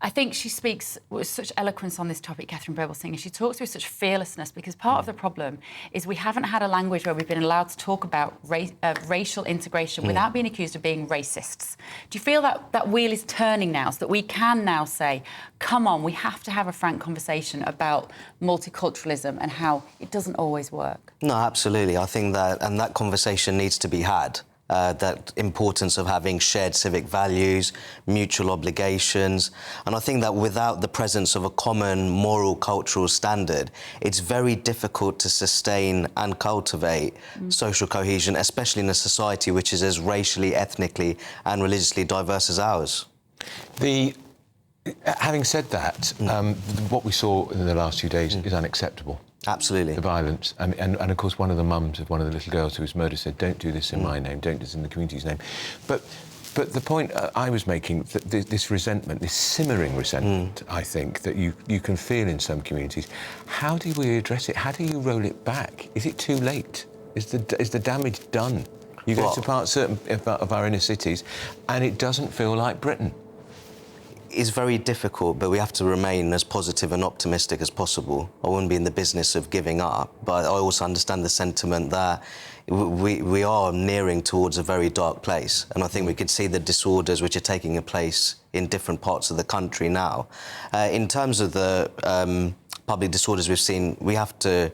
I think she speaks with such eloquence on this topic, Catherine Birbalsingh, and she talks with such fearlessness, because part of the problem is we haven't had a language where we've been allowed to talk about racial integration without being accused of being racists. Do you feel that that wheel is turning now, so that we can now say, come on, we have to have a frank conversation about multiculturalism and how it doesn't always work? No, absolutely. I think that, and that conversation needs to be had. That importance of having shared civic values, mutual obligations. And I think that without the presence of a common moral, cultural standard, it's very difficult to sustain and cultivate social cohesion, especially in a society which is as racially, ethnically and religiously diverse as ours. Having said that, what we saw in the last few days is unacceptable. Absolutely. The violence. And of course, one of the mums of one of the little girls who was murdered said, don't do this in my name, don't do this in the community's name. But the point I was making, that this resentment, this simmering resentment, I think, that you can feel in some communities, how do we address it? How do you roll it back? Is it too late? Is the damage done? You go to certain of our inner cities and it doesn't feel like Britain. It's very difficult, but we have to remain as positive and optimistic as possible. I wouldn't be in the business of giving up, but I also understand the sentiment that we are nearing towards a very dark place, and I think we could see the disorders which are taking place in different parts of the country now. In terms of the public disorders we've seen, we have to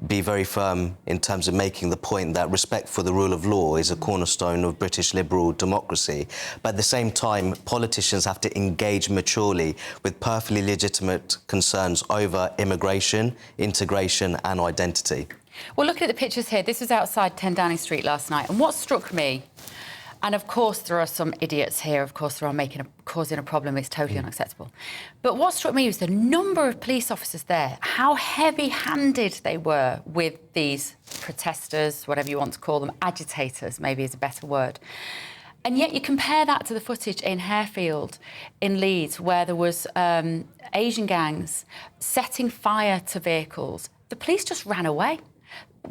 be very firm in terms of making the point that respect for the rule of law is a cornerstone of British liberal democracy. But at the same time, politicians have to engage maturely with perfectly legitimate concerns over immigration, integration and identity. Well, looking at the pictures here, this was outside 10 Downing Street last night, and what struck me, and of course there are some idiots here, of course there are causing a problem, it's totally unacceptable. But what struck me was the number of police officers there, how heavy-handed they were with these protesters, whatever you want to call them, agitators maybe is a better word. And yet you compare that to the footage in Harefield in Leeds, where there was Asian gangs setting fire to vehicles. The police just ran away.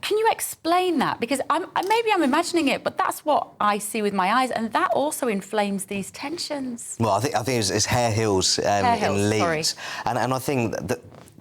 Can you explain that? Because maybe I'm imagining it, but that's what I see with my eyes, and that also inflames these tensions. Well, I think it's Hare Hills in Leeds. And I think that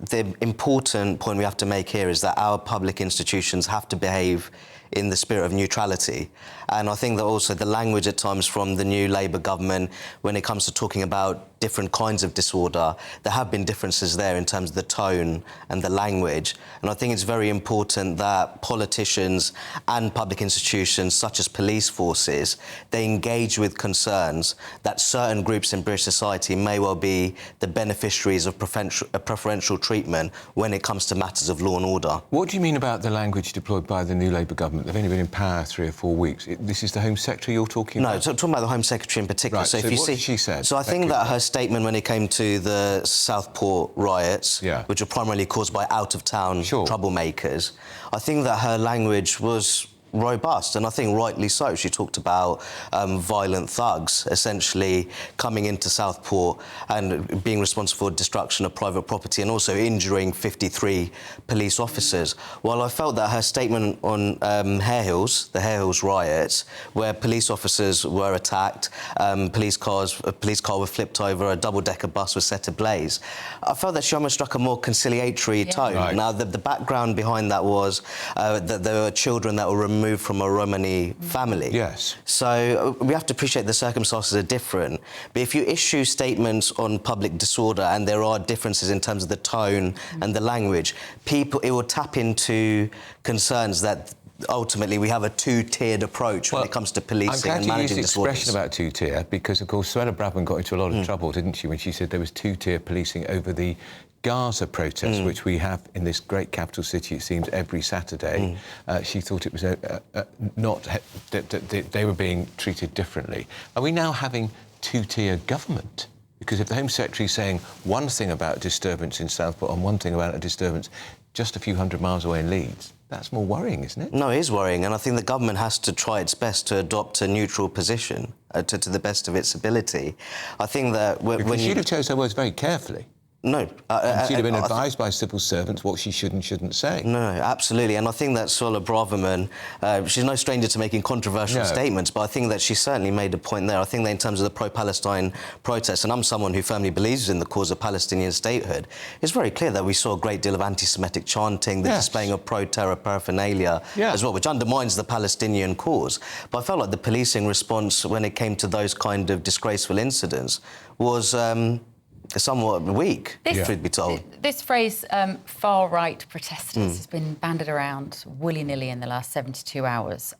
the important point we have to make here is that our public institutions have to behave in the spirit of neutrality. And I think that also the language at times from the new Labour government, when it comes to talking about different kinds of disorder, there have been differences there in terms of the tone and the language. And I think it's very important that politicians and public institutions, such as police forces, they engage with concerns that certain groups in British society may well be the beneficiaries of preferential treatment when it comes to matters of law and order. What do you mean about the language deployed by the new Labour government? They've only been in power 3 or 4 weeks. This is the Home Secretary you're talking about? No, talking about the Home Secretary in particular. Right, so if you what see, did she say? So I think that her statement when it came to the Southport riots, which were primarily caused by out-of-town troublemakers, I think that her language was robust, and I think rightly so. She talked about violent thugs essentially coming into Southport and being responsible for destruction of private property and also injuring 53 police officers. While I felt that her statement on Hare Hills, the Hare Hills riots, where police officers were attacked, a police car was flipped over, a double-decker bus was set ablaze, I felt that she almost struck a more conciliatory tone. Right. Now, the background behind that was that there were children that were removed from a Romani family. Yes. So we have to appreciate the circumstances are different. But if you issue statements on public disorder and there are differences in terms of the tone and the language, it will tap into concerns that ultimately we have a two-tiered approach when it comes to policing and managing disorders. I'm glad you used the expression about two-tier, because, of course, Suella Braverman got into a lot of trouble, didn't she, when she said there was two-tier policing over the Gaza protests, which we have in this great capital city, it seems, every Saturday. She thought it was that they were being treated differently. Are we now having two-tier government? Because if the Home Secretary is saying one thing about disturbance in Southport and one thing about a disturbance just a few hundred miles away in Leeds, that's more worrying, isn't it? No, it is worrying, and I think the government has to try its best to adopt a neutral position to the best of its ability. I think that when you... She'd have chose her words very carefully. No. She'd have been advised by civil servants what she should and shouldn't say. No, absolutely. And I think that Sola Braverman, she's no stranger to making controversial statements, but I think that she certainly made a point there. I think that in terms of the pro-Palestine protests, and I'm someone who firmly believes in the cause of Palestinian statehood, it's very clear that we saw a great deal of anti-Semitic chanting, the displaying of pro-terror paraphernalia as well, which undermines the Palestinian cause. But I felt like the policing response when it came to those kind of disgraceful incidents was somewhat weak, truth be told. This phrase, far-right protesters, has been bandied around willy-nilly in the last 72 hours.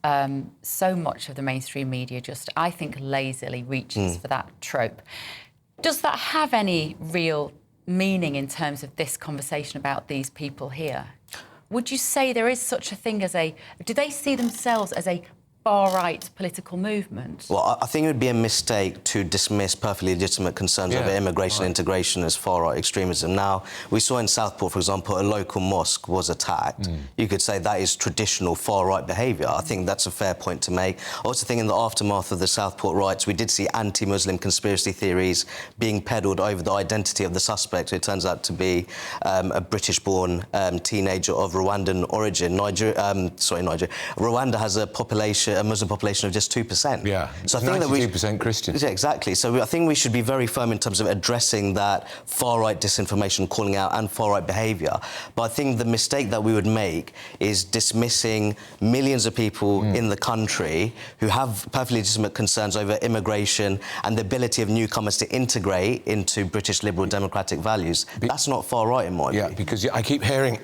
So much of the mainstream media just, I think, lazily reaches for that trope. Does that have any real meaning in terms of this conversation about these people here? Would you say there is such a thing as a... Do they see themselves as a far-right political movement? Well, I think it would be a mistake to dismiss perfectly legitimate concerns over immigration integration as far-right extremism. Now, we saw in Southport, for example, a local mosque was attacked. You could say that is traditional far-right behaviour. I think that's a fair point to make. I also think in the aftermath of the Southport riots, we did see anti-Muslim conspiracy theories being peddled over the identity of the suspect, who turns out to be a British-born teenager of Rwandan origin. Rwanda has a Muslim population of just 2%. Yeah, so I think 92% Christians. Yeah, exactly. So I think we should be very firm in terms of addressing that far-right disinformation, calling out, and far-right behaviour. But I think the mistake that we would make is dismissing millions of people in the country who have perfectly legitimate concerns over immigration and the ability of newcomers to integrate into British liberal democratic values. That's not far-right in my view. Yeah, because I keep hearing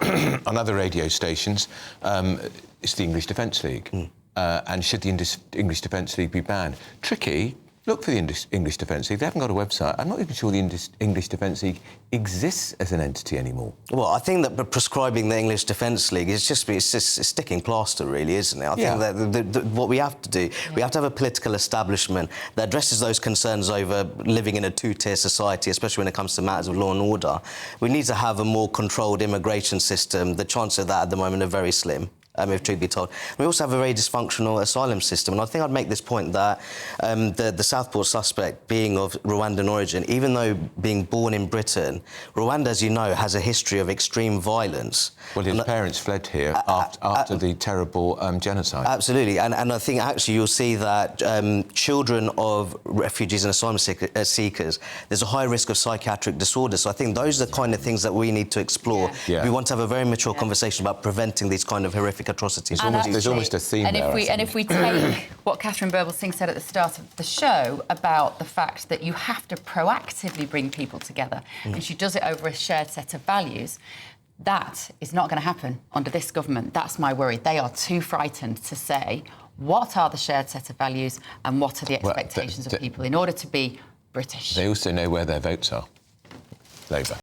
on other radio stations, it's the English Defence League. And should the English Defence League be banned? Tricky. Look for the English Defence League. They haven't got a website. I'm not even sure the English Defence League exists as an entity anymore. Well, I think that prescribing the English Defence League is just a sticking plaster, really, isn't it? I think that what we have to do, we have to have a political establishment that addresses those concerns over living in a two-tier society, especially when it comes to matters of law and order. We need to have a more controlled immigration system. The chances of that at the moment are very slim. If truth be told. We also have a very dysfunctional asylum system, and I think I'd make this point that the Southport suspect being of Rwandan origin, even though being born in Britain, Rwanda, as you know, has a history of extreme violence. Well, his parents fled here after the terrible genocide. Absolutely, and I think actually you'll see that children of refugees and asylum seekers, there's a high risk of psychiatric disorders. So I think those are the kind of things that we need to explore. We want to have a very mature conversation about preventing these kind of horrific atrocities. There's almost a theme there. And if we take what Catherine Birbalsingh said at the start of the show about the fact that you have to proactively bring people together, and she does it over a shared set of values, that is not going to happen under this government. That's my worry. They are too frightened to say what are the shared set of values and what are the expectations of people in order to be British. They also know where their votes are. Labour.